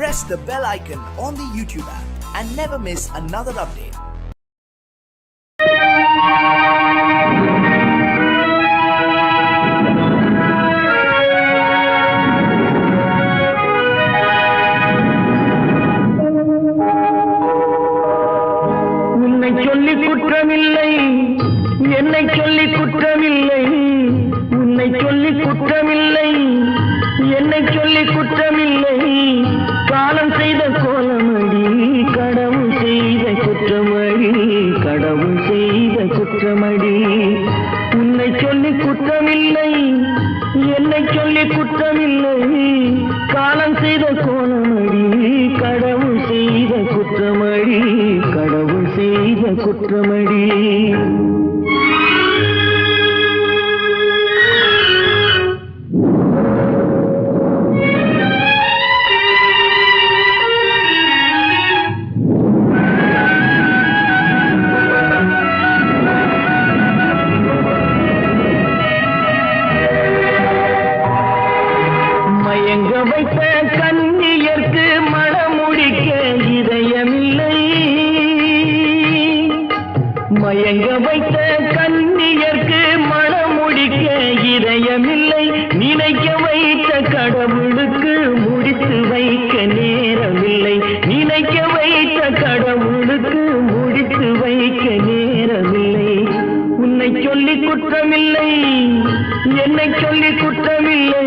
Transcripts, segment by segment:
press the bell icon on the YouTube app and never miss another update. உன்னை சொல்லி குற்றமில்லை, என்னை சொல்லி குற்றமில்லை, உன்னை சொல்லி குற்றமில்லை, என்னை சொல்லி குற்றமில்லை, காலம் செய்த கோலமடி, கடவுள் செய்த குற்றமடி, கடவுள் செய்த குற்றமடி. உன்னை சொல்லி குற்றமில்லை, என்னை சொல்லி குற்றமில்லை, காலம் செய்த கோலமடி, கடவுள் செய்த குற்றமடி, கடவுள் செய்த குற்றமடி. மயங்க வைத்த கன்னியர்க்கு மணமுடிக்க இதயமில்லை, மயங்க வைத்த கன்னியர்க்கு மணமுடிக்க இதயமில்லை, நினைக்க வைத்த கடவுளுக்கு முடித்து வைக்க நேரமில்லை, நினைக்க வைத்த கடவுளுக்கு முடித்து வைக்க நேரமில்லை. உன்னை சொல்லி குற்றமில்லை, என்னை சொல்லி குற்றமில்லை,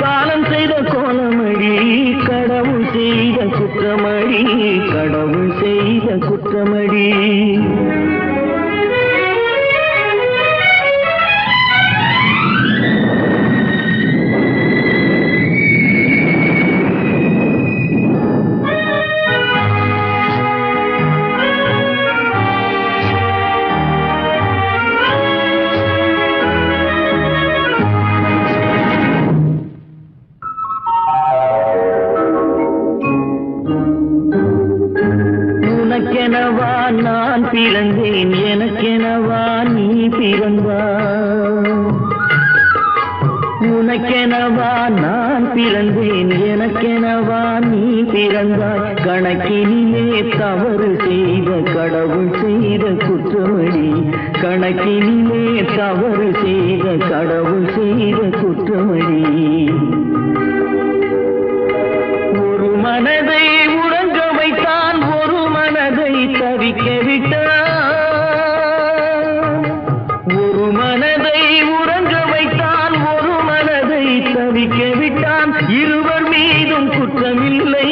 காலம் செய்த கோலமடி, கடவுள் செய்த குற்றமடி, கடவுள் செய்த குற்றமடி. உனக்கெனவா நான் பிறந்தேன், எனக்கெனவா நீ பிறந்தாய், உனக்கெனவா நான் பிறந்தேன், எனக்கெனவா நீ பிறந்தாய், கணக்கினிலே தவறு செய்த கடவுள் செய்த குற்றமடி, கணக்கினிலே தவறு செய்த கடவுள் செய்த குற்றமடி. ஒரு மனதை உறங்க வைத்தான், ஒரு மனதை தவிக்க விட்டான், ஒரு மனதை உறங்க வைத்தான், ஒரு மனதை தவிக்க விட்டான், இருவர் மீதும் குற்றமில்லை,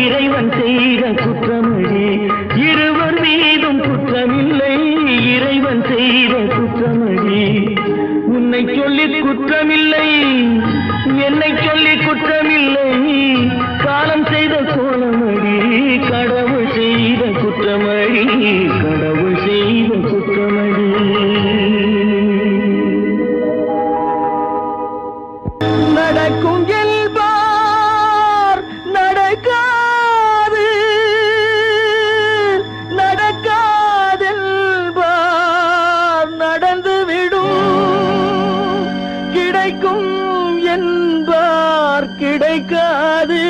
இறைவன் செய்த குற்றமடி, இருவர் மீதும் குற்றமில்லை, இறைவன் செய்த குற்றமடி. உன்னை சொல்லி குற்றமில்லை, என்னை சொல்லி குற்றமில்லை, காலம் செய்த கோலமடி, கடவுள் செய்த குற்றமடி, கடவுள் செய்த குற்றமடி. நடக்கும் என்பார் நடக்காது, நடக்காதென்பார் நடந்துவிடும், கிடைக்கும் என்பார் கிடைக்காது,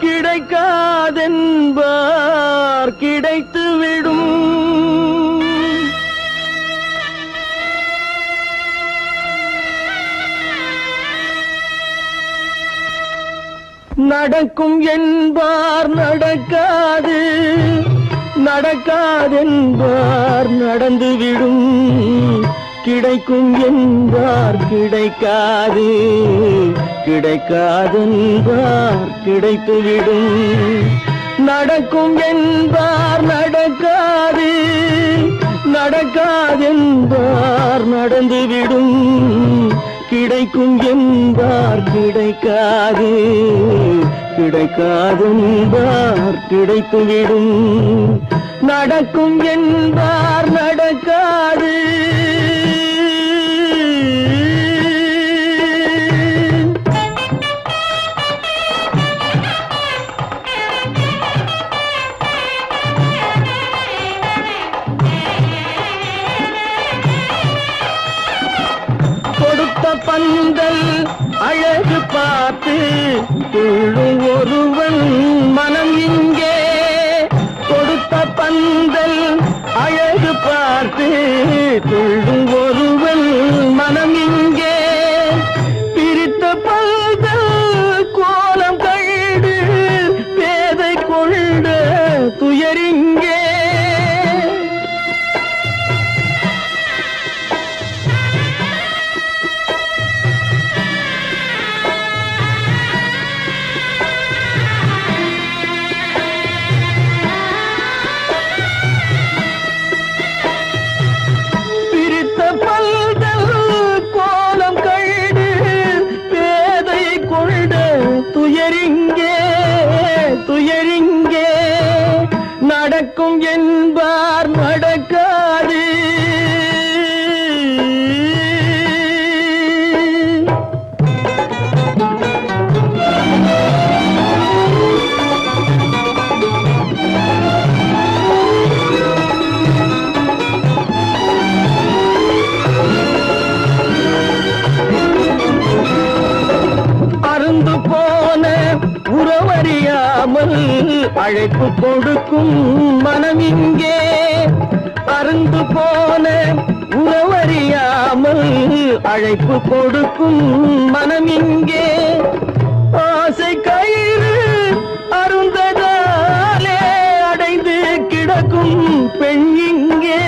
கிடைக்காதென்பார் கிடைத்துவிடும். நடக்கும் என்பார் நடக்காது, நடக்காதென்பார் நடந்துவிடும், கிடைக்கும் என்பார் கிடைக்காது, கிடைக்காதென்பார் கிடைத்துவிடும். நடக்கும் என்பார் நடக்காது, நடக்காதென்பார் நடந்துவிடும், கிடைக்கும் என்பார் கிடைக்காது, கிடைக்காதென்பார் கிடைத்துவிடும். நடக்கும் என்பார் நடக்காது. பந்தல் அழகு பார்த்து துள்ளும் ஒருவன் மனம் இங்கே கொடுத்த பந்தல் அழகு பார்த்து துள்ளும் ஒருவன் மனம் இங்கே பிரித்த பந்தல் கோலம் கண்டு பேதை கொண்ட துயரிங்கே துயரிங்கே நடக்கும் என்பார் நடக்காது அருந்து போன உறவறியாமல் அழைப்பு கொடுக்கும் மனம் இங்கே அருந்து போன உறவறியாமல் அழைப்பு கொடுக்கும் மனம் இங்கே ஆசை கயிறு அருந்ததாலே அடைந்து கிடக்கும் பெண் இங்கே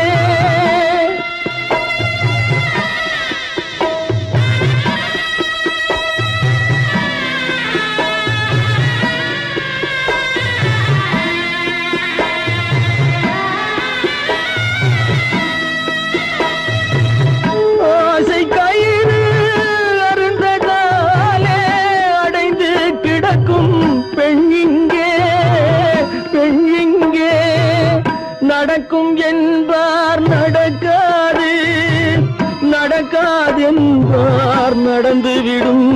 நடக்கும் என்பார் நடக்காது நடக்காது என்பார் நடந்துவிடும்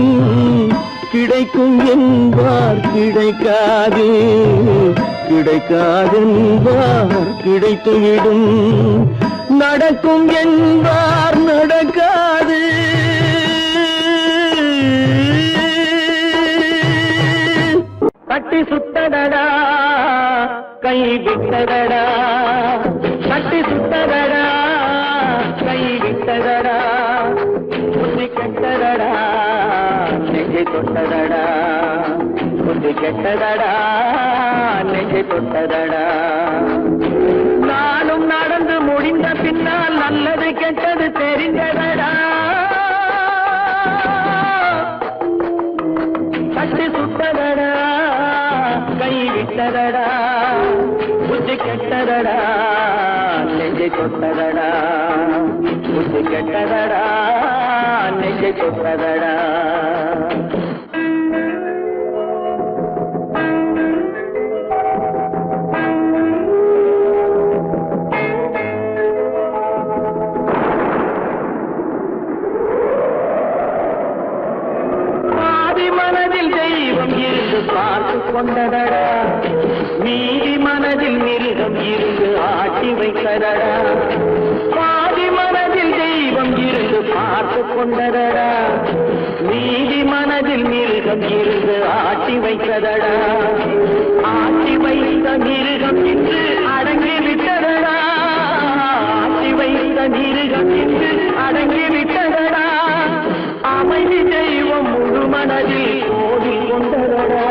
கிடைக்கும் என்பார் கிடைக்காது கிடைக்காது என்பார் கிடைத்துவிடும் நடக்கும் என்பார் நடக்காது கட்டி சுட்டதடா கை விட்டதடா கட்டி சுட்டதடா கை விட்டதடா புத்தி கெட்டதடா நெஞ்சை தொட்டதடா புத்தி கெட்டதடா நெஞ்சை தொட்டதடா நானும் நடந்து முடிந்த பின்னால் நல்லது கெட்டது தெரிந்ததடா கட்டி சுட்டதடா கை விட்டதடா புத்தி கெட்டதடா நெஞ்சை தொட்டதடா புத்தி கெட்டதடா நெஞ்சை தொட்டதடா பார்த்து கொண்டதடா மீதி மனதில் மிருகம் இருந்து ஆட்டி வைத்ததடா பாதி மனதில் தெய்வம் இருந்து பார்த்து கொண்டதடா மீதி மனதில் மிருகம் இருந்து ஆட்டி வைத்ததடா ஆட்டி வைத்த மிருகம் இன்று அடங்கி விட்டதடா ஆட்டி வைத்த மிருகம் இன்று அடங்கி விட்டதடா அமைதி தெய்வம் முழு மனதில் கோடி கொண்டதடா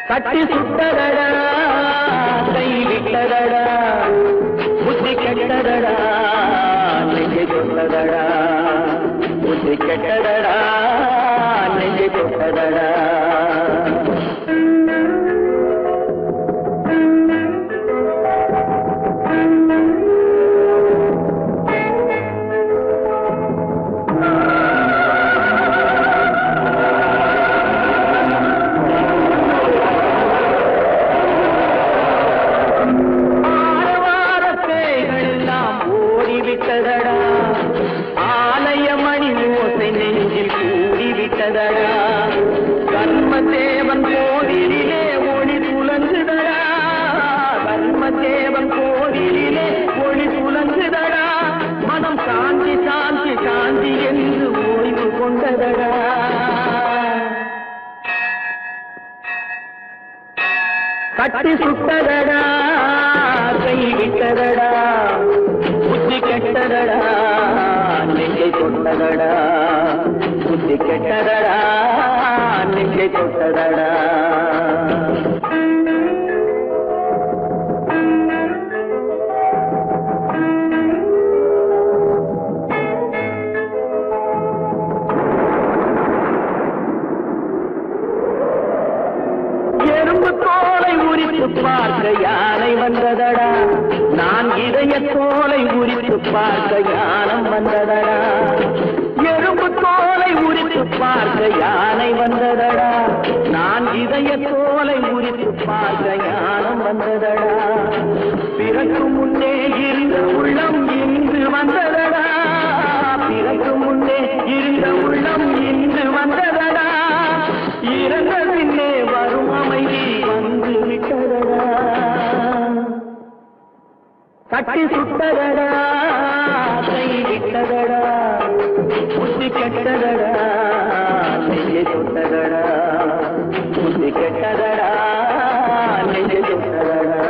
கட்டி சுட்டதடா கை விட்டதடா புத்தி கெட்டதடா நெஞ்சை தொட்டதடா புத்தி கெட்டதடா நெஞ்சை தொட்டதடா ஆலய மணி ஓசை நெஞ்சில் கூடிவிட்டதடா விட்டதடா கட்டி சுட்டதடா கை விட்டதடா புத்தி கெட்டதடா நெஞ்சை தொட்டதடா புத்தி கெட்டதடா நெஞ்சை தொட்டதடா எறும்பு தோலை உரித்து பார்க்க யானை வந்ததடா நான் இதய தோலை உரித்து பார்க்க யானம் வந்ததடா எறும்பு தோலை உரித்து பார்க்க யானை வந்ததடா நான் இதய தோலை உரித்து பார்க்க யானம் வந்ததடா பிறகு முன்னே இருந்த உள்ளம் இன்று வந்ததடா பிறகு முன்னே இருந்த உள்ளம் இன்று வந்ததடா இறந்த பின்னே வரும் அமைதி வந்து விட்டதடா கட்டி சுட்டதடா கை விட்டதடா புத்தி கெட்டதடா நெஞ்சை தொட்டதடா புத்தி கெட்டதடா நெஞ்சை தொட்டதடா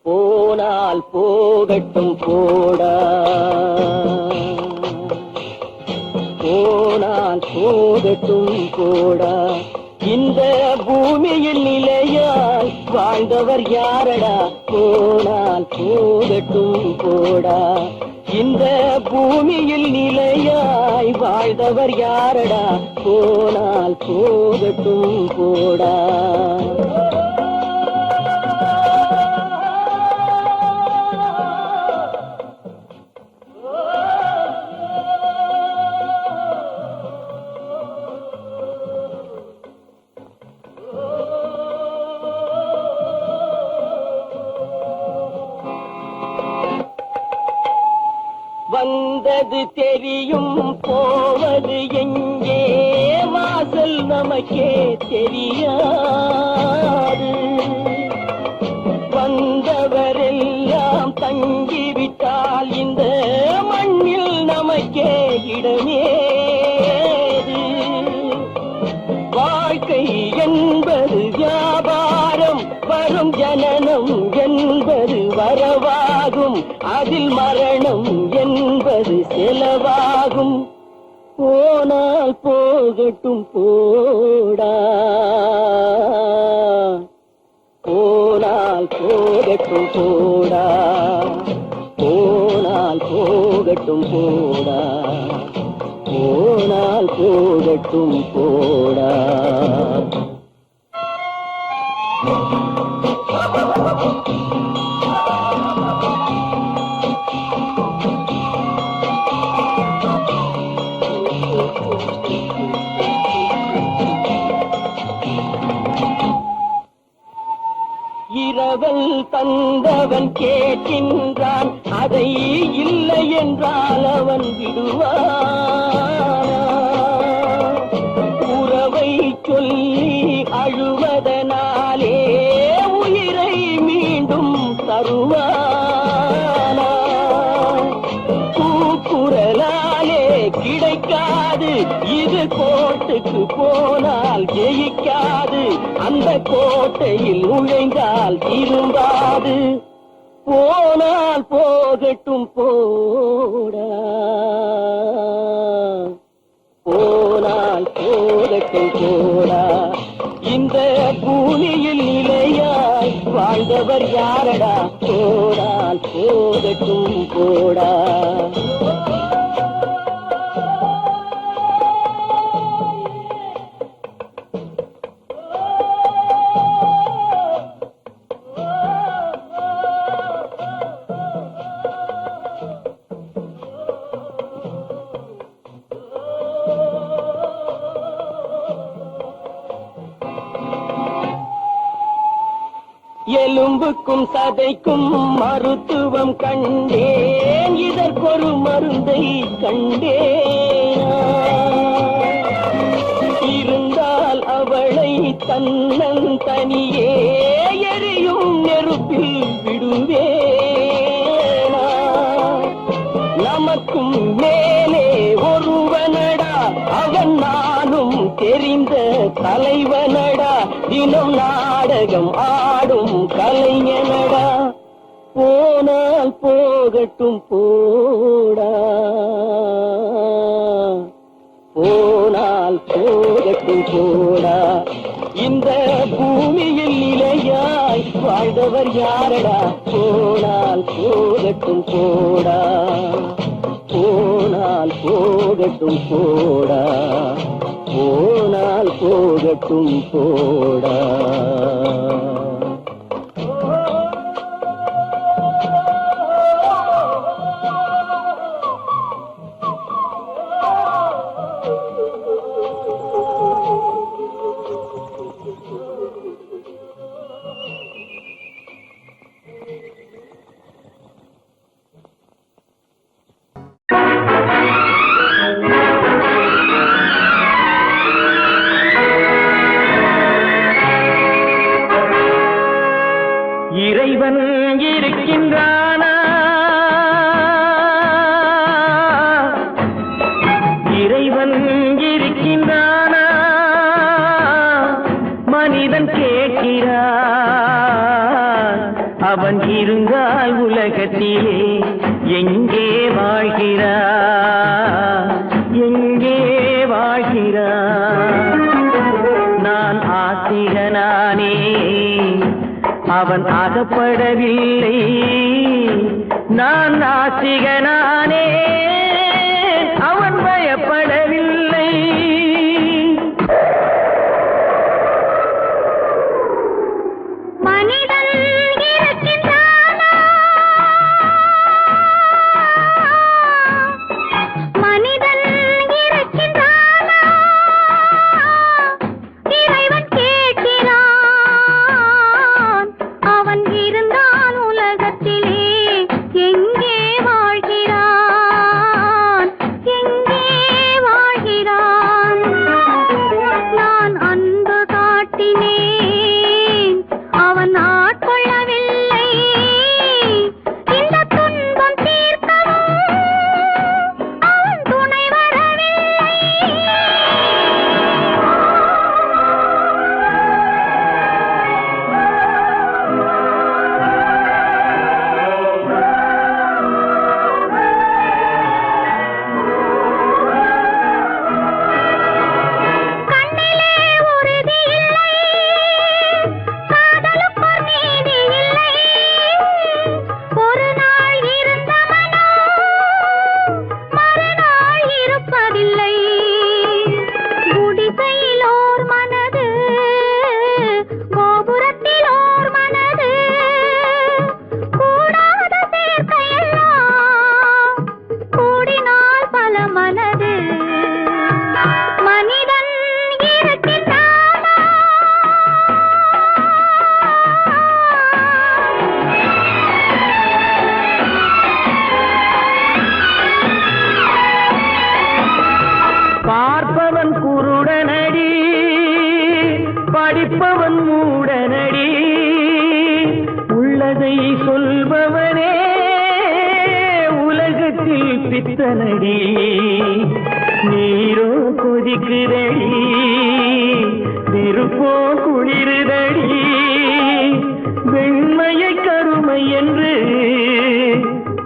போனால் போகட்டும் போடா போனால் போகட்டும் போடா இந்த பூமியில் நிலையால் வாழ்ந்தவர் யாரடா போனால் போகட்டும் போடா இந்த பூமியில் நிலையாய் வாழ்ந்தவர் யாரடா போனால் போகட்டும் போடா வந்தது தெரியும் போவது எங்கே வாசல் நமக்கே தெரியாது வந்தவரெல்லாம் தங்கிவிட்டால் இந்த மண்ணில் நமக்கே இடமேது வாழ்க்கை என்பது வியாபாரம் வரும் ஜனனம் என்பது வரவாகும் அதில் மரணம் என்பது செலவாகும் போனால் போகட்டும் போடா போனால் போகட்டும் போடா போனால் போகட்டும் போடா போனால் போகட்டும் போடா இரவல் தந்தவன் கேட்கின்றான் அதை இல்லை என்றால் அவன் விடுவான் உறவை சொல்லி அழுவதனாலே உயிரை மீண்டும் தருவானா கூக்குரலாலே கிடைக்காது இது கோட்டுக்கு போனால் ஜெயிக்காது அந்த கோட்டையில் நுழைந்தால் திரும்பாது போனால் போகட்டும் போடா போனால் போகட்டும் போடா இந்த பூமியில் நிலையாய் வாழ்ந்தவர் யாரடா போனால் போகட்டும் போடா எலும்புக்கும் சதைக்கும் மருத்துவம் கண்டேன், இதற்கொரு மருந்தை கண்டேன். இருந்தால் அவளை தன்னன் தனியே எரியும் நெருப்பில் விடுவேனா? நமக்கும் மேலே ஒருவனடா, அவன் நானும் தெரிந்த தலைவனடா, தினம் நாடகம் ஆடும் கலைஞனடா. போனால் போகட்டும் போடா, போனால் போகட்டும் போடா. இந்த பூமியில் நிலையாய் வாழ்ந்தவர் யாரடா? போனால் போகட்டும் போடா, போனால் போகட்டும் போடா, போனால் போகட்டும் போடா. இறைவன் இருக்கின்றானா? இறைவன் இருக்கின்றானா? மனிதன் கேட்கிறான். அவன் இருந்தால் உலகத்திலே எங்கே வாழ்கிறான்? எங்கே வாழ்கிறான்? நான் ஆத்திகனானே, அவன் அகப்படவில்லை. நான் நாசிகனானே, அவன் பயப்படவில்லை. மனிதன் இருக்கின்றானா? மனிதன் இருக்கின்றானா? இறைவன் கேட்கிறான். அவன் இருந்தான் உலகத்திலே எங்கே வாழ்கிறான்? எங்கே வாழ்கிறான்? நான் அன்பு காட்டினேன், அவன் ஆட்கொள்ளவில்லை. இந்த துன்பம் தீர்க்கவும் அவன் துணை வரவில்லை. கண்ணிலே உறுதி இல்லை, காதலுக்கோர் நீதி இல்லை. ஒரு நாள் இருந்த மனம் மறுநாள் இருப்பதில்லை. குடிசையிலோர் மனது, கோபுரத்திலோர் மனது, கூடாத சேர்க்கையெல்லாம் கூடினால் பல மனது. மனிதன் இருக்கின்றானா? பார்ப்பவன் குருடனடி, படிப்பவன் மூடனடி. உள்ளதை சொல்பவனே உலகத்தில் பித்தனடி. நீரோ கொதிக்குதடி, நெருப்போ குளிருதடி. வெண்மையை கருமை என்று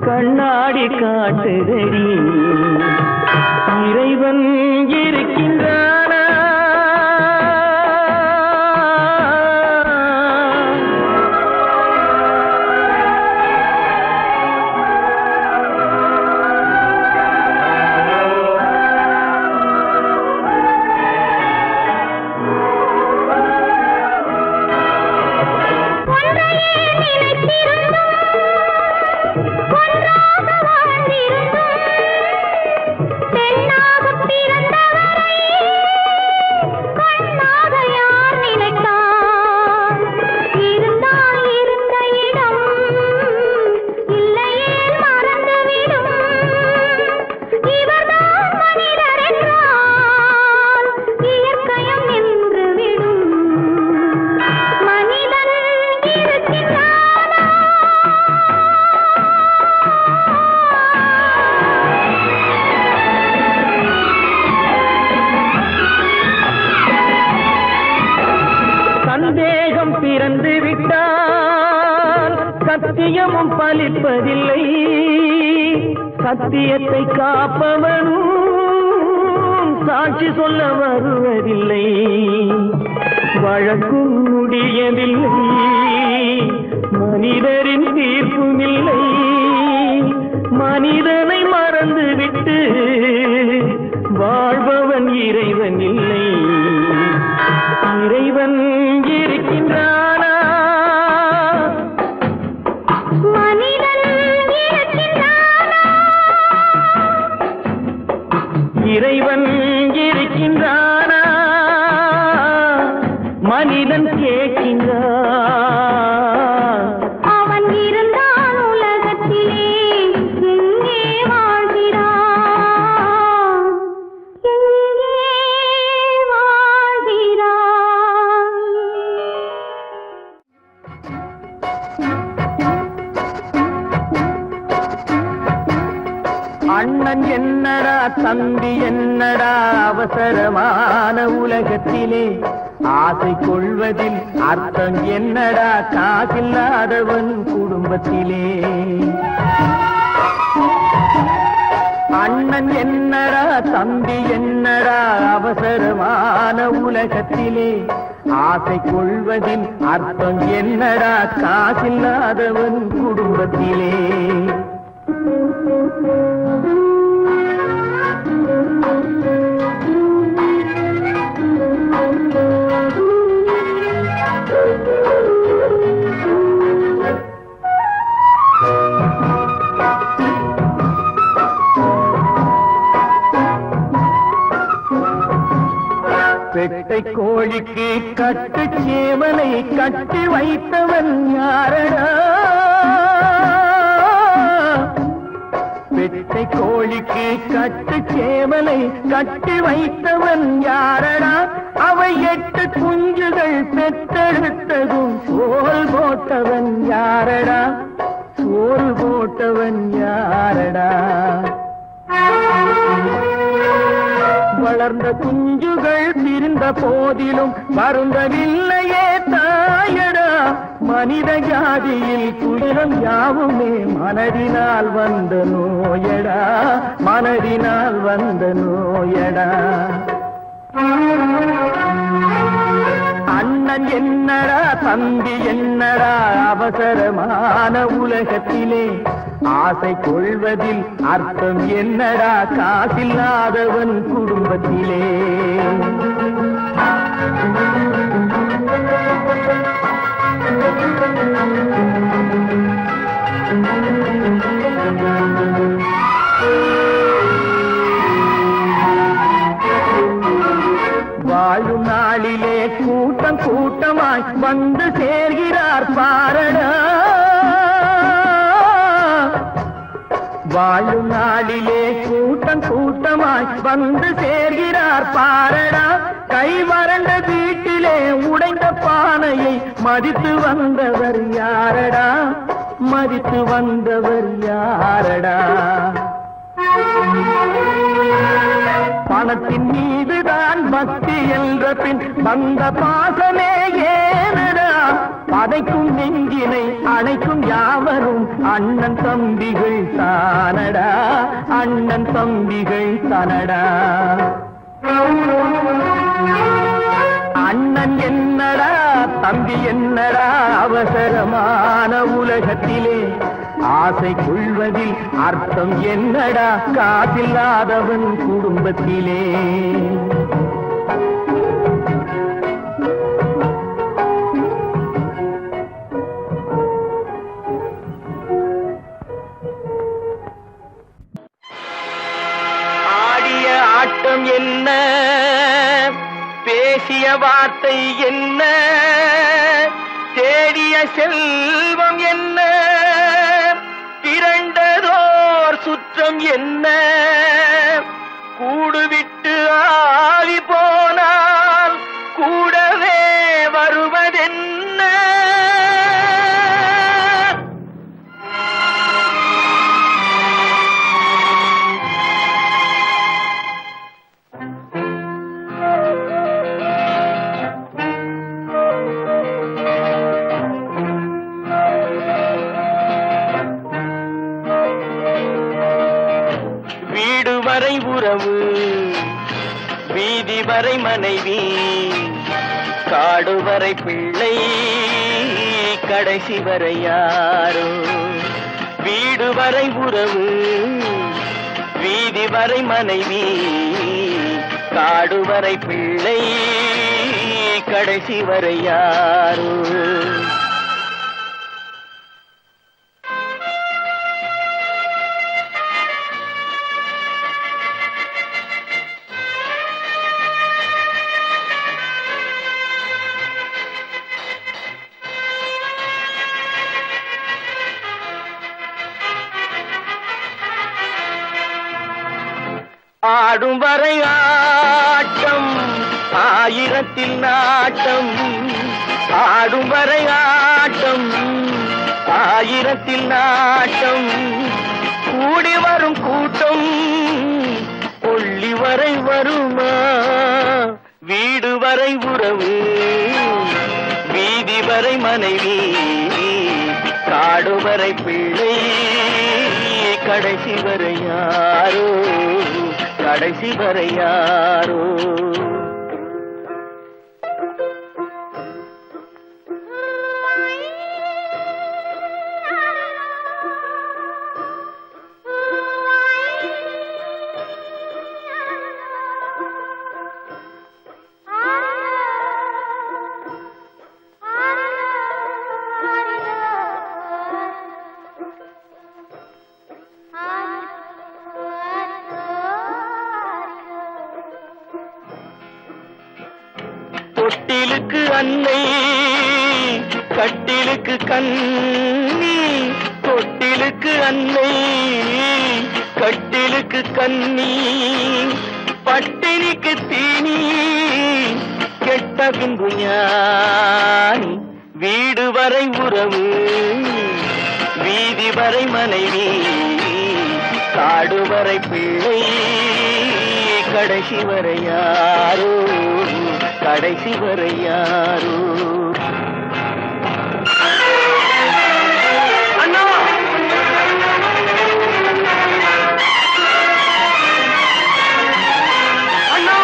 கண்ணாடி காட்டுதடி. இறைவன் இருக்கின்றானா? ஒன்றையே நினைத்திருந்தும் ஒன்றாக வாழ்ந்திருந்தும் சத்தியமும் பலிப்பதில்லை, சத்தியத்தை காப்பவனும் சாட்சி சொல்ல வருவதில்லை. வழக்கும் முடியவில்லை, மனிதரின் தீர்ப்பும் இல்லை. மனிதனை மறந்துவிட்டு வாழ்பவன் இறைவன் இல்லை. இறைவன் இருக்கின்றானா? மனிதன் இருக்கின்றானா? இறைவன் இருக்கின்றானா? மனிதன் கேட்கின்றான். அவன் இருந்தான் உலகத்திலே, எங்கே வாழ்கிறான்? எங்கே வாழ்கிறான்? அண்ணன் என்னடா தம்பி என்னடா அவசரமான உலகத்திலே, ஆசை கொள்வதில் அர்த்தம் என்னடா காசில்லாதவன் குடும்பத்திலே. அண்ணன் என்னடா தம்பி என்னடா அவசரமான உலகத்திலே, ஆசை கொள்வதில் அர்த்தம் என்னடா காசில்லாதவன் குடும்பத்திலே. பெட்டை கோழிக்கு கட்டு சேவலை கட்டி வைத்தவன் யாரடா? பெட்டை கோழிக்கு கட்டு சேவலை கட்டி வைத்தவன் யாரடா? அவை 8 குஞ்சுகள் பெற்றெடுத்ததும் சோல் போட்டவன் யாரடா? சோல் போட்டவன் யாரடா? வளர்ந்த குஞ்சுகள் பிரிந்த போதிலும் வருந்தவில்லையே தாயடா. மனித ஜாதியில் துயரம் யாவுமே மனதினால் வந்த நோயடா, மனதினால் வந்த நோயடா. அண்ணன் என்னடா தம்பி என்னடா அவசரமான உலகத்திலே, ஆசை கொள்வதில் அர்த்தம் என்னடா காசில்லாதவன் குடும்பத்திலே. வாழும் நாளிலே கூட்டம் கூட்டமாய் வந்து சேர்கிறார் பாரடா. வாழும் நாளிலே கூட்டம் கூட்டமாய் வந்து சேர்கிறார் பாரடா. கை வறண்ட வீட்டிலே உடைந்த பானையை மதித்து வந்தவர் யாரடா? மதித்து வந்தவர் யாரடா? பணத்தின் மீதுதான் பக்தி என்ற பின் வந்த பாசமே ஏனடா? பதைக்கும் நெஞ்சினை அணைக்கும் யாவரும் அண்ணன் தம்பிகள் தானடா, அண்ணன் தம்பிகள் தானடா. அண்ணன் என்னடா தம்பி என்னடா அவசரமான உலகத்திலே, ஆசை கொள்வதில் அர்த்தம் என்னடா காசில்லாதவன் குடும்பத்திலே. ஆடிய ஆட்டம் என்ன, பேசிய வார்த்தை என்ன, தேடிய செல்வம் என்ன, திரண்டதோர் சுற்றம் என்ன, கூடுவிட்டு ஆவி போனால் கூடவே வருவதென்ன. வரை உறவு, வீதி வரை மனைவி, காடு வரை பிள்ளை, கடைசி வரை யாரோ. வீடு வரை உறவு, வீதி வரை மனைவி, காடு வரை பிள்ளை, கடைசி வரை யாரோ. ஆடும் வரை ஆட்டம், ஆயிரத்தில் நாட்டம். ஆடும் வரை ஆட்டம், ஆயிரத்தில் நாட்டம். கூடி வரும் கூட்டம் கொள்ளி வரை வருமா. வீடு வரை உறவு, வீதி வரை மனைவி, காடு வரை பிள்ளை, கடைசி வரை யாரோ, கடைசி வரை யாரோ. தொட்டிலுக்கு அன்னை, கட்டிலுக்கு கண்ணி. தொட்டிலுக்கு அன்னை, கட்டிலுக்கு கண்ணி. பட்டினிக்கு தீனி, கெட்ட பின்பு ஞானி. வீடு வரை உறவு, வீதி வரை மனைவி, காடு வரை பிள்ளை, கடைசி வரை யாரோ, கடைசி வரை யாரோ. அண்ணா, அண்ணா,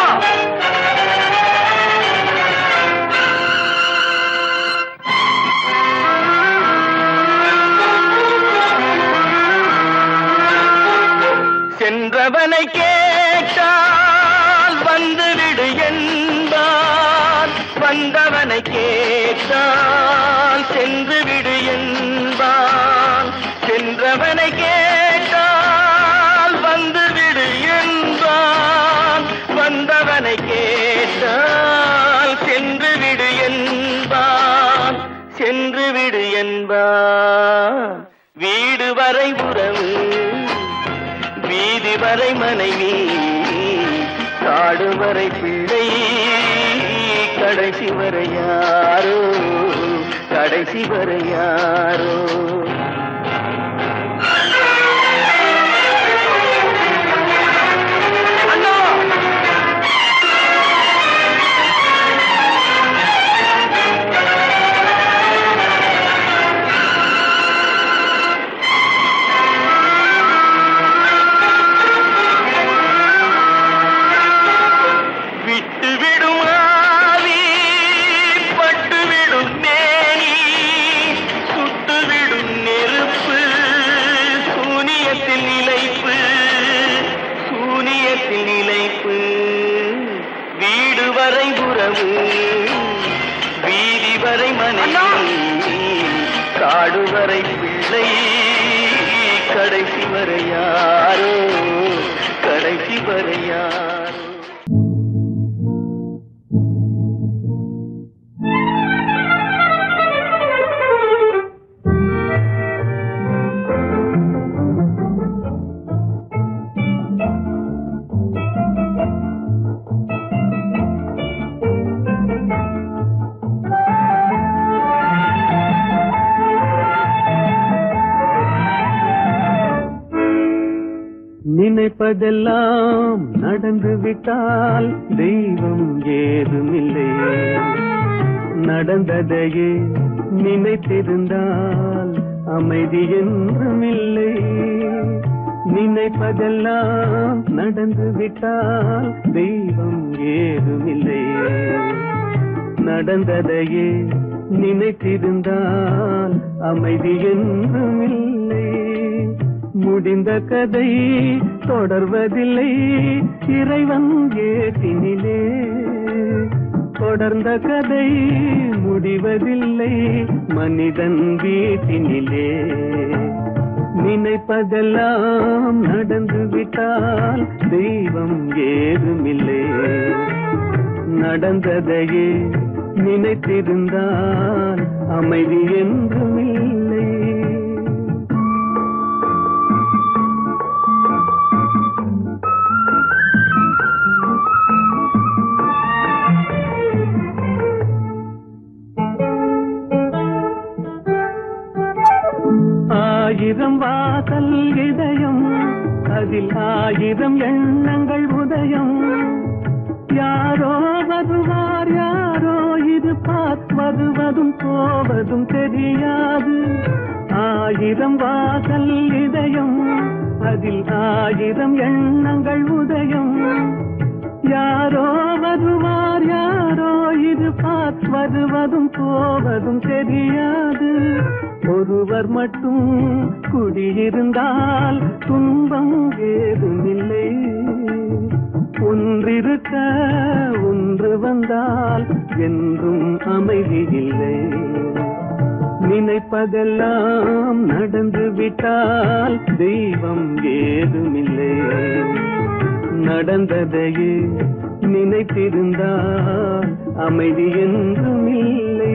சென்றவனை கேட்டால் வந்துவிடு என்பார், வந்தவனை கேட்டால் சென்று விடு என்பான். சென்றவனை கேட்டால் வந்துவிடு என்பான், வந்தவனை கேட்டால் சென்று விடு என்பான், சென்று விடு என்பான். வீடு வரை உறவு, வீதி வரை மனைவி, காடு வரை பிள்ளை, கடைசி வரை யாரோ, கடைசி வரை யாரோ. வீடு வரை உறவு, வீதி வரை மனைவி, காடு வரை பிள்ளை, கடைசி வரை யாரோ, கடைசி வரை யாரோ. நினைப்பதெல்லாம் நடந்து விட்டால் தெய்வம் ஏதுமில்லை, நடந்ததையே நினைத்திருந்தால் அமைதி என்றுமில்லை. நினைப்பதெல்லாம் நடந்து விட்டால் தெய்வம் ஏதுமில்லை. நடந்ததையே நினைத்திருந்தால் அமைதி என்றும் இல்லை. முடிந்த கதை தொடர்வதில்லை இறைவன் ஏட்டினிலே. தொடர்ந்த கதை முடிவதில்லை மனிதன் வீட்டினிலே. நினைப்பதெல்லாம் நடந்து விட்டால் தெய்வம் ஏதுமில்லை. நடந்ததையே நினைத்திருந்தால் அமைதி என்றும் இல்லை. ஆயிரம் வாசல் இதயம் அதில் ஆயிரம் எண்ணங்கள் உதயம். யாரோ வருவார் யாரோ இருப்பார் வருவதும் போவதும் தெரியாது. ஆயிரம் வாசல் இதயம் அதில் ஆயிரம் எண்ணங்கள் உதயம். யாரோ வருவார் யாரோ இருப்பார் வருவதும் போவதும் தெரியாது. ஒருவர் மட்டும் குடியிருந்தால் துன்பம் ஏதுமில்லை. ஒன்றிருக்க ஒன்று வந்தால் என்றும் அமைதி இல்லை. நினைப்பதெல்லாம் நடந்து விட்டால் தெய்வம் ஏதுமில்லை. நடந்ததையே நினைத்திருந்தால் அமைதி என்றும் இல்லை.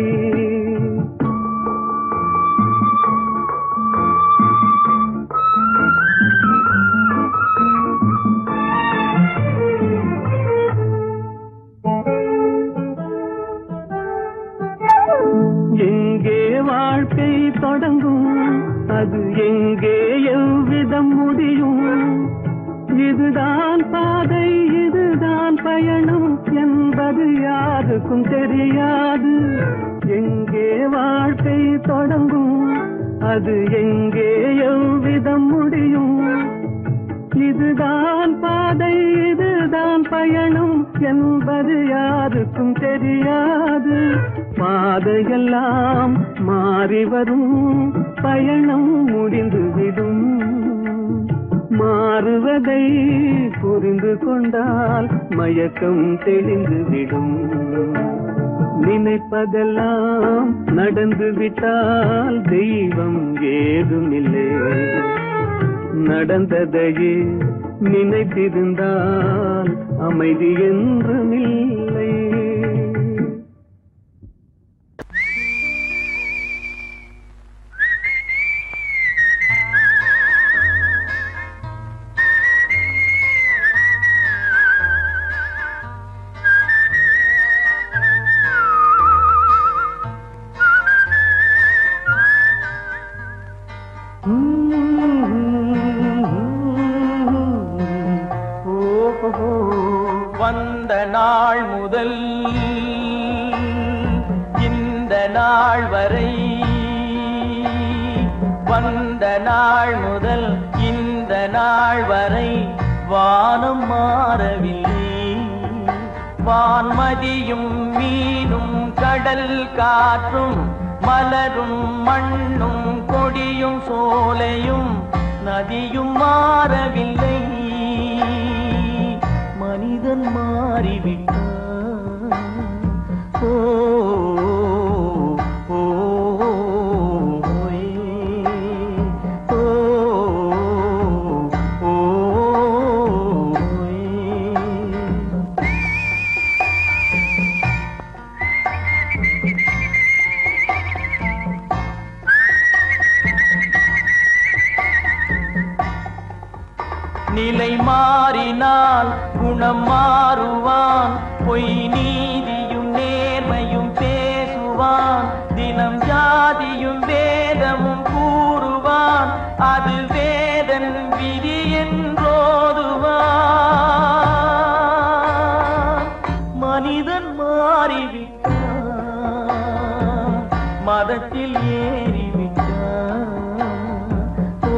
எங்கே வாழ்க்கை தொடங்கும் அது எங்கே எவ்விதம் முடியும். இதுதான் பாதை இதுதான் பயணம் என்பது யாருக்கும் தெரியாது. எங்கே வாழ்க்கை தொடங்கும் அது எங்கே எவ்விதம் முடியும். இதுதான் பாதை இதுதான் பயணம் என்பது யாருக்கும் தெரியாது. பாதையெல்லாம் மாறி வரும் பயணம் முடிந்துவிடும். மாறுவதை புரிந்து கொண்டால் மயக்கம் தெளிந்துவிடும். நினைப்பதெல்லாம் நடந்து விட்டால் தெய்வம் ஏதுமில்லை. நடந்ததையே நினைத்திருந்தால் அமைதி என்றும் இல்லை. வந்த நாள் முதல் இந்த நாள் வரை வந்த நாள் முதல் இந்த நாள் வரை வானம் மாறவில்லை. வான்மதியும் மீனும் கடல் காற்றும் மலரும் மண்ணும் கொடியும் சோலையும் நதியும் மாறவில்லை. மனிதன் மாறிவிட்டான். ஓ ஓ ஓ ஓ நிலை மாறினால் குணம் மாறுவான். பொய் நீதியும் நேர்மையும் பேசுவான். தினம் ஜாதியும் வேதமும் கூறுவான். அது வேதன் விதி என்றோதுவான். மனிதன் மாறிவிட்டான். மதத்தில் ஏறிவிட்டான். ஓ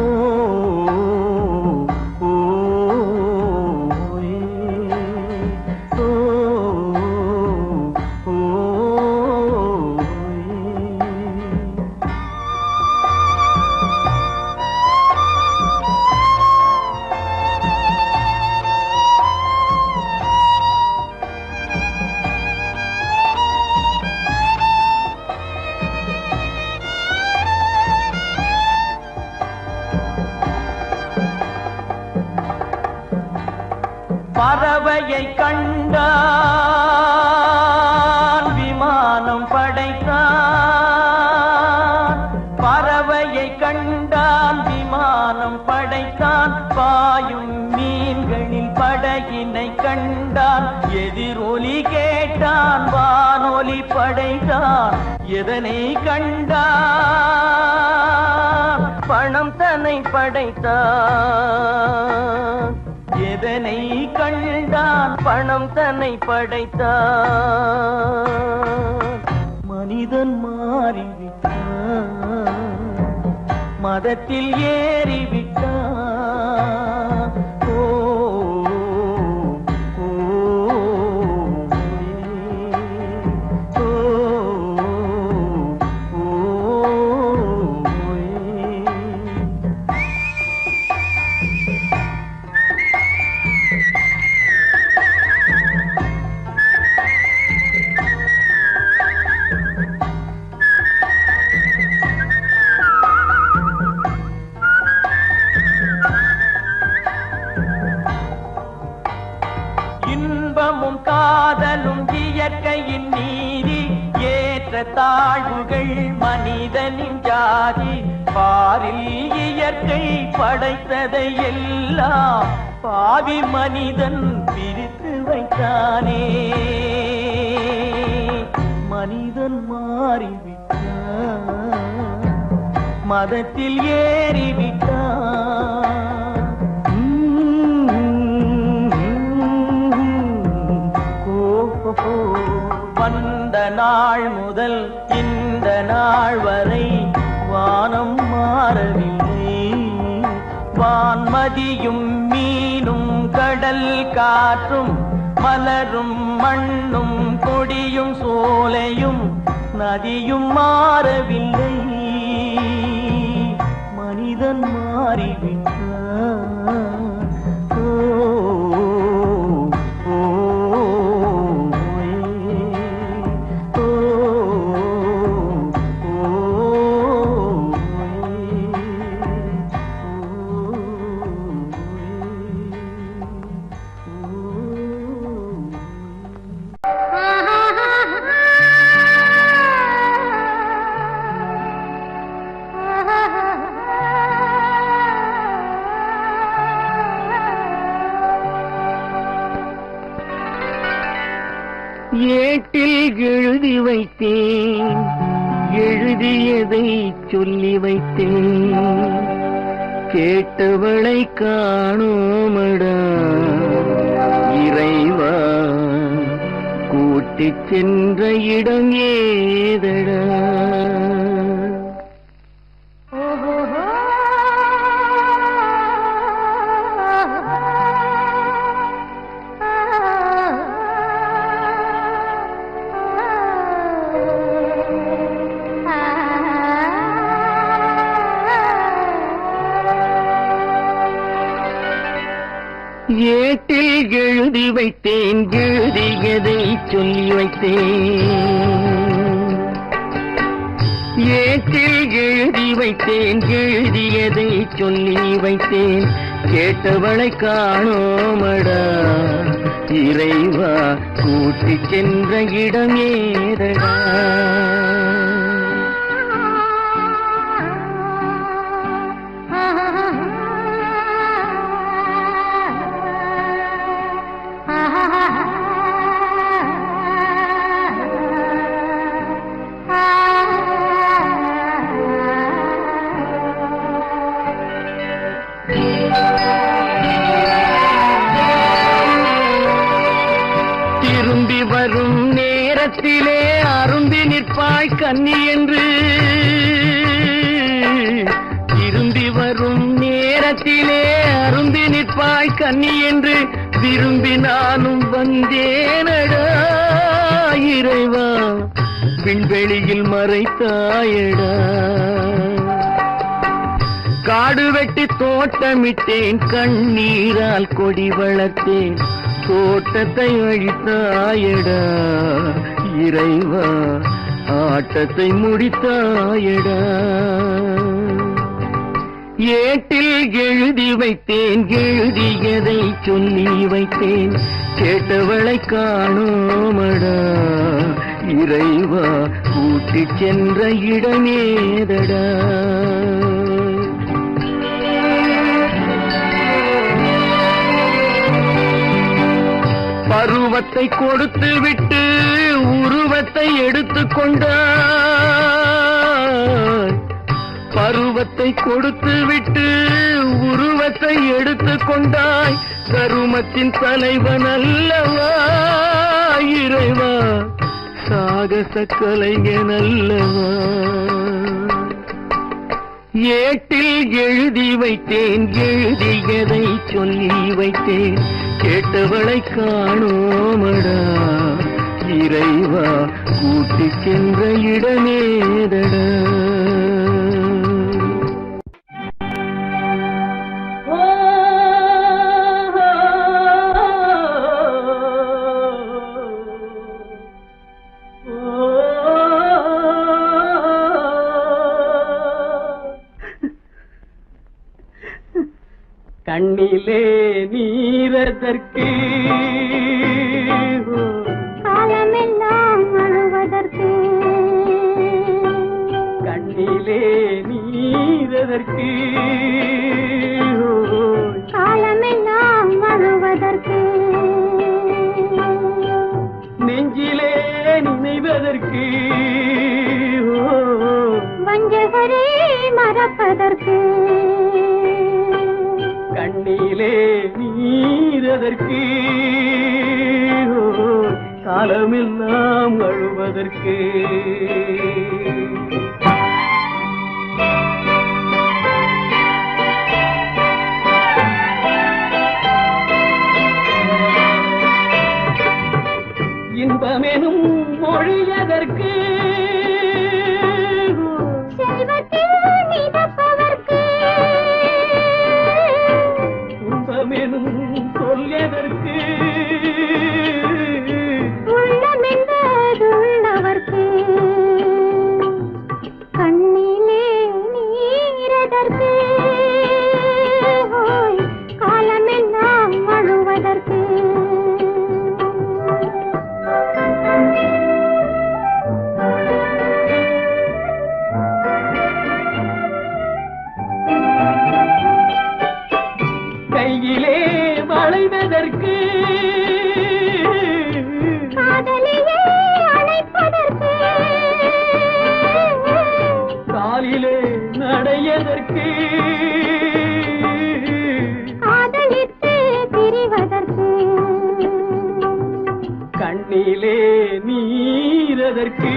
பறவையை கண்டான் விமானம் படைத்தான். பறவையை கண்டான் விமானம் படைத்தான். பாயும் மீன்களில் படகினை கண்டான். எதிரொலி கேட்டான் வானொலி படைத்தான். எதனை கண்டான்? பணம் தன்னை படைத்தான். எதனை கண்டான்? பணம் தன்னை படைத்தான். மனிதன் மாறிவிட்டான், மதத்தில் ஏறிவிட்டான். ஓ ஓ, ஓ, ஓ, இன்பமும் காதலும் இயற்கையின் நீதி. ஏற்ற தாழ்வுகள் மனிதனின் ஜாதி. பாரில் இயற்கை படைத்ததை எல்லாம் பாவி மனிதன் பிரித்து வைத்தானே. மனிதன் மாறிவிட்டான், மதத்தில் ஏறிவிட்டான். வந்த நாள் முதல் இந்த நாள் வரை வானம் மாறவில்லை. வான்மதியும் மீனும் கடல் காற்றும் மலரும் மண்ணும் கொடியும் சோலையும் நதியும் மாறவில்லை. மனிதன் மாறிவிட்டான். ஏட்டில் எழுதி வைத்தேன், எழுதியதை சொல்லி வைத்தேன். கேட்டவளை காணோமடா இறைவா, கூட்டிச் சென்ற இடம் ஏதடா? ஏட்டில் எழுதி வைத்தேன், எழுதியதை சொல்லி வைத்தேன். ஏட்டில் எழுதி வைத்தேன், எழுதியதை சொல்லி வைத்தேன். கேட்டவளை காணோமடா இறைவா, கூட்டிச் சென்ற இடம் ஏதடா? திரும்பி வரும் நேரத்திலே அரும்பி நிற்பாய் கன்னி என்று. திரும்பி வரும் நேரத்திலே அரும்பி நிற்பாய் கன்னி என்று விரும்பி நானும் வந்தேனடா இறைவா, விண்வெளியில் மறைத்தாயடா. காடு வெட்டி தோட்டமிட்டேன், கண்ணீரால் கொடி வளர்த்தேன். தோட்டத்தை அழித்தாயடா இறைவா, ஆட்டத்தை முடித்தாயடா. ஏட்டில் எழுதி வைத்தேன், எழுதியதை சொல்லி வைத்தேன், கேட்டவளை காணோமடா இறைவா, கூட்டிச் சென்ற இடமேதடா. பருவத்தை கொடுத்து விட்டு உருவத்தை எடுத்துக் கொண்டாய், பருவத்தை கொடுத்து விட்டு உருவத்தை எடுத்துக் கொண்டாய், கருமத்தின் தலைவன் அல்லவா இறைவா, சாகச கலைஞன் அல்லவா. ஏட்டில் எழுதி வைத்தேன், எழுதியதை சொல்லி வைத்தேன், கேட்டவளை காணோமடா இறைவா, கூட்டிச் சென்ற இடமேதடா. கண்ணிலே நீரதற்கு, காலமெல்லாம் அழுவதற்கு, கண்ணிலே நீரதற்கு, காலமெல்லாம் அழுவதற்கு, நெஞ்சிலே நினைவதற்கு, வஞ்சகரை மறப்பதற்கு, கண்ணிலே நீரதற்கு, காலமெல்லாம் அழுவதற்கு. இன்பமெனும் மொழியதற்கு, செல்வத்தில் மிதப்பதற்கு, துன்பமெனும் சொல்லியதற்கு, உள்ளமென்பதுள்ளவர்க்கு, கண்ணிலே நீரதற்கு, காலமெல்லாம் அழுவதற்கு. கையிலே வளைவதற்கு, காதலியே அழைப்பதற்கு, காலிலே நடையதற்கு, காதலித்து பிரிவதற்கு, கண்ணிலே நீரதற்கு,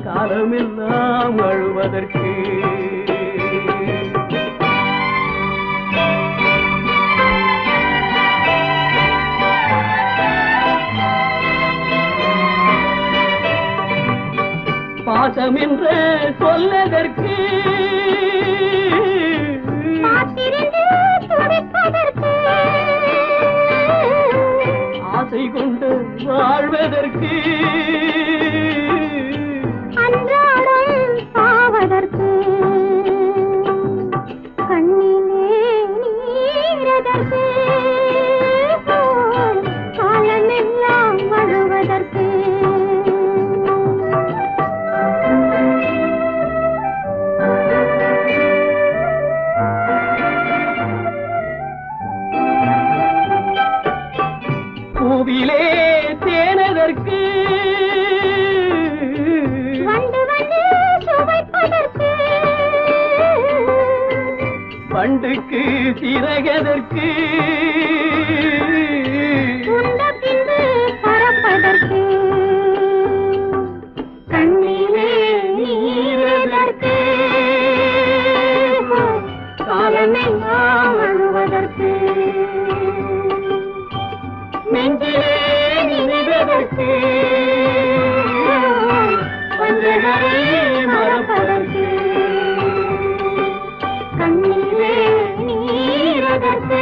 காலமெல்லாம் அழுவதற்கு. பாசம் என்ற சொல்லதற்கு, காத்திருந்து துடிப்பதற்கு, ஆசை கொண்டு வாழ்வதற்கு, அன்றாடம் சாவதற்கு, கண்ணிலே நீரதற்கு, காலமெல்லாம் அழுவதற்கு. பூவிலே தேனதற்கு, வந்து வந்து சுவைப்பதற்கு, பண்டுக்கு சிறகதற்கு, உண்ட பின்பு பறப்பதற்கு, கண்ணிலே நீரதற்கு, காலமெல்லாம் அழுவதற்கு, நெஞ்சிலே நினைவதற்கு, வஞ்சகரை மறப்பதற்கு, கண்ணிலே நீரதற்கு,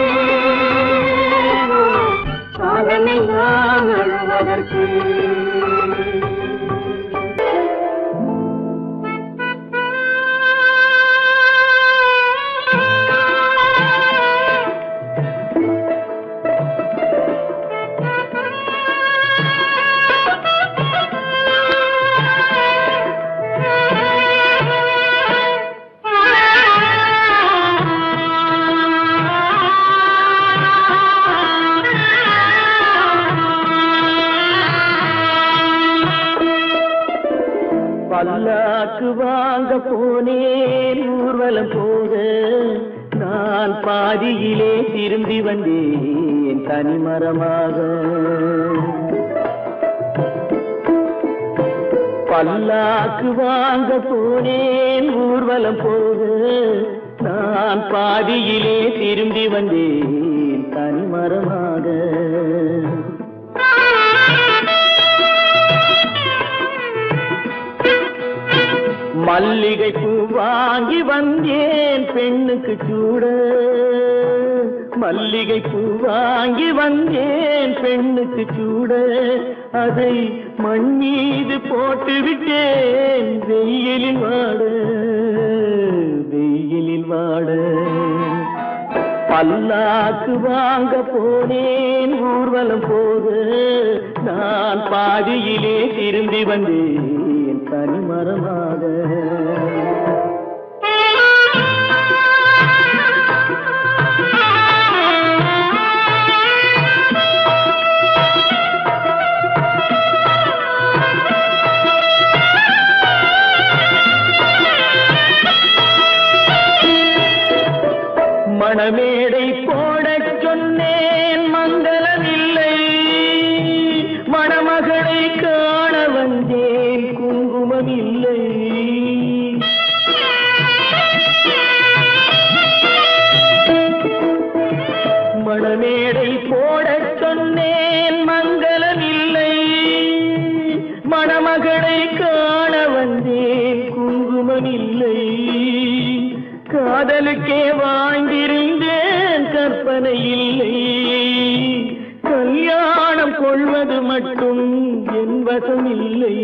போனேன் ஊர்வலம் போக நான் பாதியிலே திரும்பி வந்தேன் தனிமரமாக. பல்லாக்கு வாங்க போனேன் ஊர்வலம் போக நான் பாதியிலே திரும்பி வந்தேன் தனிமரமாக. மல்லிகை பூ வாங்கி வந்தேன் பெண்ணுக்கு சூட. மல்லிகை பூ வாங்கி வந்தேன் பெண்ணுக்கு சூட. அதை மண் மீது போட்டு விட்டேன் வெயிலில் வாட வெயிலில் வாட. பல்லாக்கு வாங்க போனேன் ஊர்வலம் போக நான் பாதியிலே திரும்பி வந்தேன் தனிமரமாக. மணமேடை போடச் சொன்னேன் மங்களமில்லை. மணமகளை காண வந்தேன் குங்குமமில்லை. மணமேடை போடச் சொன்னேன் மங்களமில்லை. மணமகளை காண வந்தேன் குங்குமமில்லை. காதலுக்கே வாழ்ந்திருந்தேன் கற்பனை இல்லை. கல்யாணம் கொள்வது மட்டும் என் வசமில்லை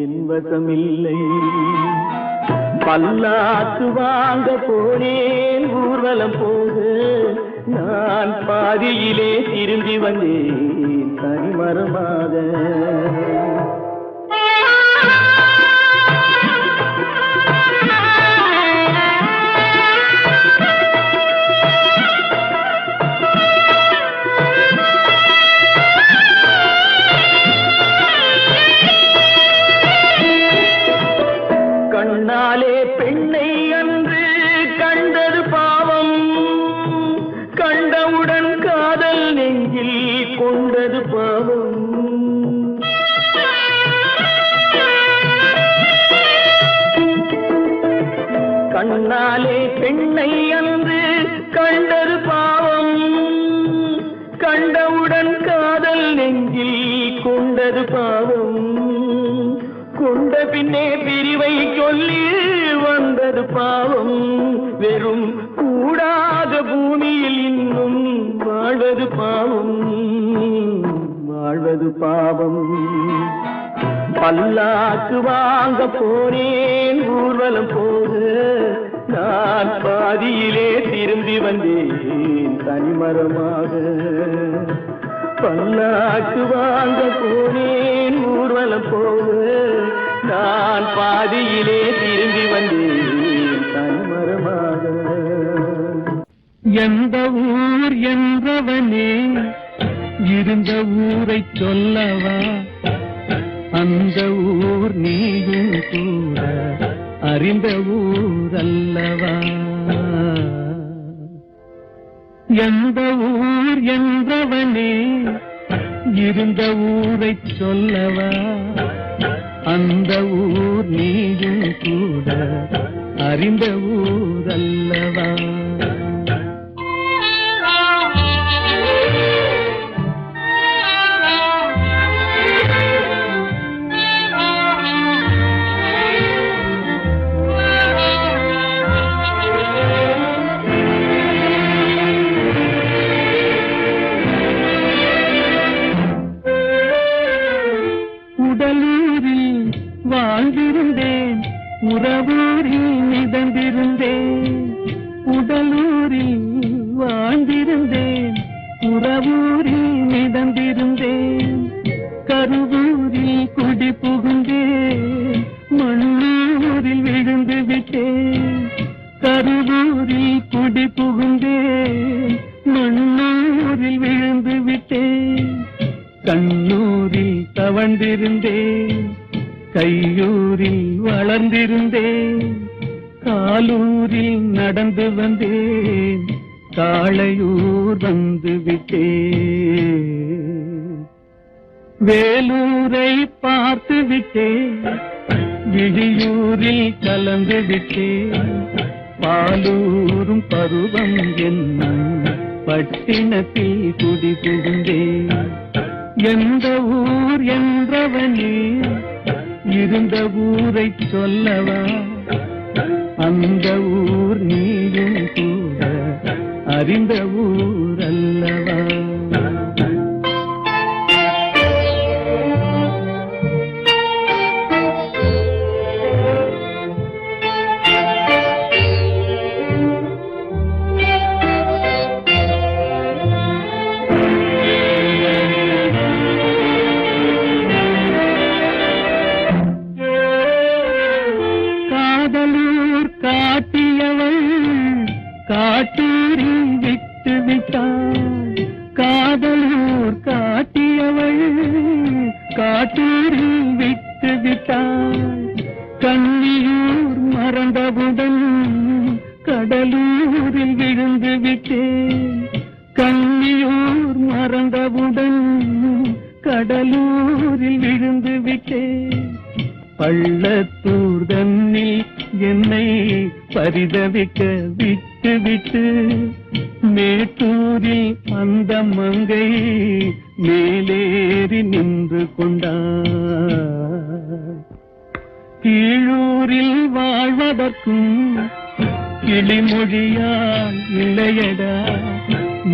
என் வசமில்லை. பல்லாக்கு வாங்க போனேன் ஊர்வலம் போக நான் பாதியிலே திரும்பி வந்தேன் தனிமரமாக. கண்ணாலே பெண்ணை அன்று கண்டது பாவம். கண்டவுடன் காதல் நெஞ்சில் கொண்டது பாவம். கண்ணாலே பெண்ணை அன்று கண்டது பாவம். கண்டவுடன் காதல் நெஞ்சில் கொண்டது பாவம். கொண்ட பின்னே பிரிவை சொல்லி வந்தது பாவம். வெறும் கூடாத பூமியில் இன்னும் வாழ்வது பாவம் வாழ்வது பாவம். பல்லாக்கு வாங்க போனேன் ஊர்வலம் போக நான் பாதியிலே திரும்பி வந்தேன் தனிமரமாக. பல்லாக்கு வாங்க போனேன் ஊர்வலம் போக நான் பாதியிலே திரும்பி வந்தேன் தனிமரமாக. எந்த ஊர் என்றவனே இருந்த ஊரை சொல்லவா? அந்த ஊர் நீயும் கூட அறிந்த ஊர் அல்லவா? எந்த ஊர் என்றவனே இருந்த ஊரை சொல்லவா? அந்த ஊர் நீயும் கூட அறிந்த ஊர் அல்லவா? உடலூரில் வாழ்ந்திருந்தேன், உறவூரில் மிதந்திருந்தேன். உடலூரில் வாழ்ந்திருந்தேன், உறவூரில் மிதந்திருந்தேன். கருவூரில் குடி புகுந்தேன், மண்ணூரில் விழுந்து விட்டேன். கருவூரில் குடி புகுந்தேன், மண்ணூரில் விழுந்து விட்டேன். கண்ணூரில் தவழ்ந்திருந்தேன், கையூரில் வளர்ந்து வந்திருந்தேன், காலூரில் நடந்து வந்தேன், காளையூர் வந்து விட்டேன். வேலூரை பார்த்து விட்டேன், விழியூரில் கலந்து விட்டேன், பாலூரும் பருவம் என்னும் பட்டினத்தில் குடி புகுந்தேன். எந்த ஊர் என்றவனே இருந்த ஊரை சொல்லவா, அந்த ஊர் நீயும் கூட அறிந்த ஊர் அல்லவா. காட்டூரில் விட்டு விட்டாள், காதலூர் காட்டியவள் காட்டூரில் விட்டு விட்டாள். கன்னியூர் மறந்தவுடன் கடலூரில் விழுந்து விட்டேன், கன்னியூர் மறந்தவுடன் கடலூரில் விழுந்து விட்டேன். பள்ளத்தூர் தன்னில் என்னை பரிதவிக்க விட்டு விட்டு மேட்டூரில் அந்த மங்கை மேலேறி நின்று கொண்டார். கீழூரில் வாழ்வதற்கும் கிளிமொழியால் இல்லையடா,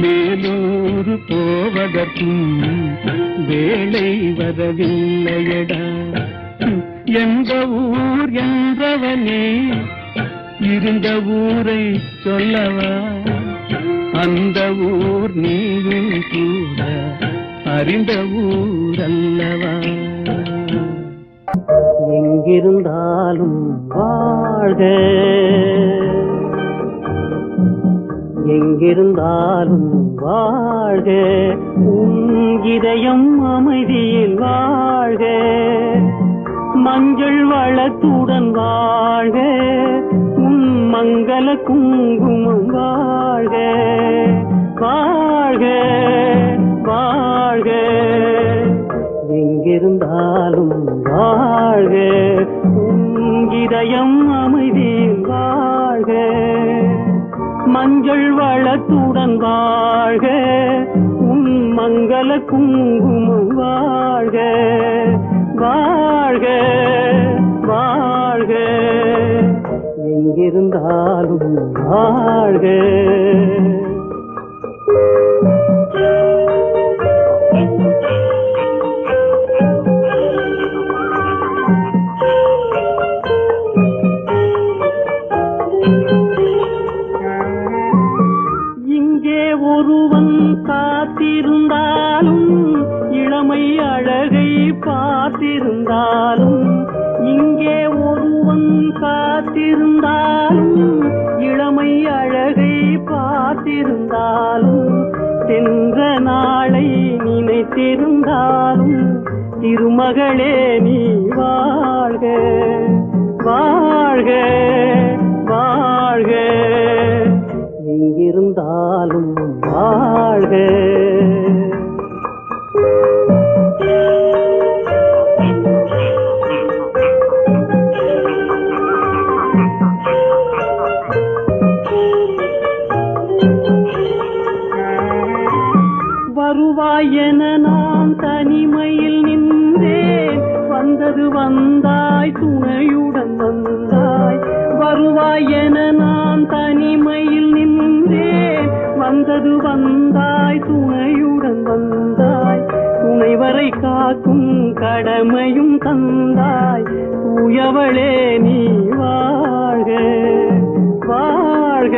மேலூர் போவதற்கும் வேலை வரவில்லையடா. எந்த ஊர் என்றவனே இருந்த ஊரை சொல்லவா, அந்த ஊர் நீயும் கூட அறிந்த ஊர் அல்லவா. எங்கிருந்தாலும் வாழ்க, எங்கிருந்தாலும் வாழ்க, உன் இதயம் அமைதியில் வாழ்க, மஞ்சள் வளத்துடன் வாழ்க, உன் மங்கள குங்குமம் வாழ்க, வாழ்க வாழ்க. எங்கிருந்தாலும் வாழ்க, உன் இதயம் அமைதியில் வாழ்க, மஞ்சள் வளத்துடன் வாழ்க, உன் மங்கள குங்குமம் வாழ்க, வாழ்க வாழ்க. எங்கிருந்தாலும் வாழ்க. இங்கே ஒருவன் காத்திருந்தாலும், இளமை அழகை பார்த்திருந்தாலும், இங்கே ஒருவன் காத்திருந்தாலும், இளமை அழகை பார்த்திருந்தாலும், சென்ற நாளை நினைத்திருந்தாலும், திருமகளே நீ வாழ்க, வாழ்க வாழ்க. எங்கிருந்தாலும் வாழ்க. வருவாயென நான் தனிமையில் நின்றேன், வந்தது வந்தாய் துணையுடன் வந்தாய். வருவாயென நான் தனிமையில் நின்றேன், வந்தது வந்தாய் துணையுடன் வந்தாய். துணைவரை காக்கும் கடமையும் தந்தாய், தூயவளே நீ வாழ்க, வாழ்க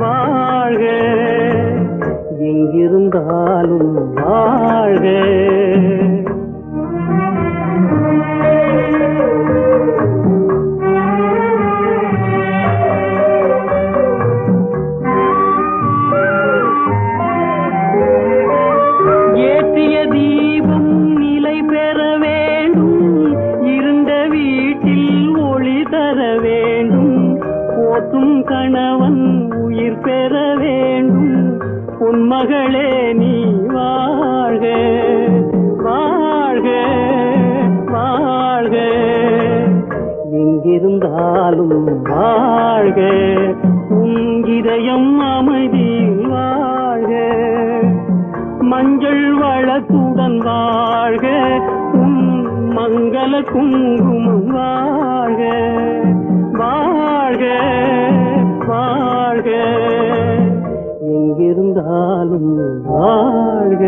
வாழ்க. எங்கிருந்தாலும் வாழ்க. ஏற்றிய தீபம் நிலை பெற வேண்டும், இருண்ட வீட்டில் ஒளி பொன்மகளே நீ வாழ்க வாழ்க வாழ்க எங்கிருந்தாலும் வாழ்க உன் இதயம் அமைதியில் வாழ்க மஞ்சள் வளத்துடன் வாழ்க உன் மங்கள குங்குமம் வாழ்க வாழ்க வாழ்க எங்கிருந்தாலும் வாழ்க